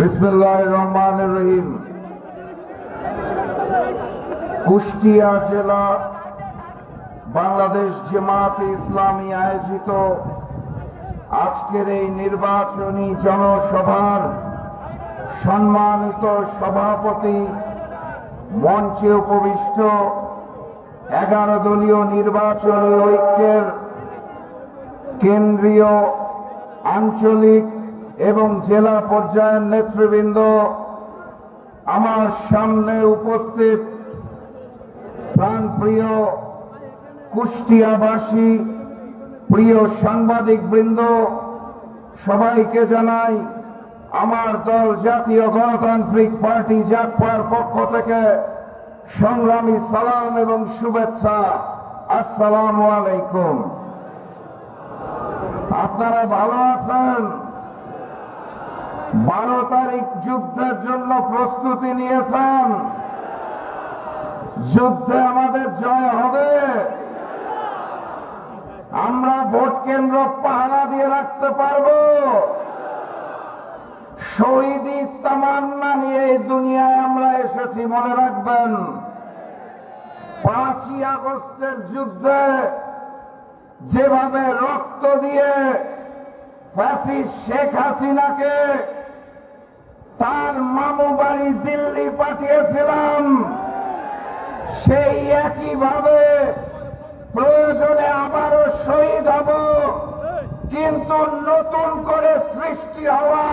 বিসমিল্লাহির রহমানির রহিম। কুষ্টিয়া জেলা বাংলাদেশ জামায়াতে ইসলামী আয়োজিত আজকের এই নির্বাচনী জনসভার সম্মানিত সভাপতি, মঞ্চে উপবিষ্ট 11 দলীয় নির্বাচনী ঐক্যের কেন্দ্রীয়, আঞ্চলিক এবং জেলা পর্যায়ের নেতৃবৃন্দ, আমার সামনে উপস্থিত প্রাণপ্রিয় কুষ্টিয়াবাসী, প্রিয় সাংবাদিক বৃন্দ, সবাইকে জানাই আমার দল জাতীয় গণতান্ত্রিক পার্টি জাগপার পক্ষ থেকে সংগ্রামী সালাম এবং শুভেচ্ছা। আসসালামু আলাইকুম। আপনারা ভালো আছেন? 12 তারিখ যুদ্ধের জন্য প্রস্তুতি নিয়েছেন? যুদ্ধে আমাদের জয় হবে। আমরা ভোট কেন্দ্র পাহারা দিয়ে রাখতে পারব। শহীদি তামান্না নিয়ে এই দুনিয়ায় আমরা এসেছি, মনে রাখবেন। 5ই আগস্টের যুদ্ধে যেভাবে রক্ত দিয়ে ফ্যাসিস্ট শেখ হাসিনাকে তার মামু বাড়ি দিল্লি পাঠিয়েছিলাম, সেই একইভাবে প্রয়োজনে আবারও শহীদ হব, কিন্তু নতুন করে সৃষ্টি হওয়া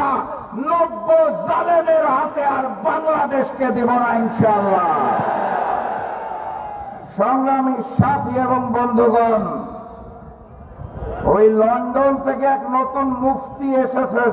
90 জালেমের হাতে আর বাংলাদেশকে দেব না ইনশাআল্লাহ। সংগ্রামী সাথী এবং বন্ধুগণ, ওই লন্ডন থেকে এক নতুন মুফতি এসেছে।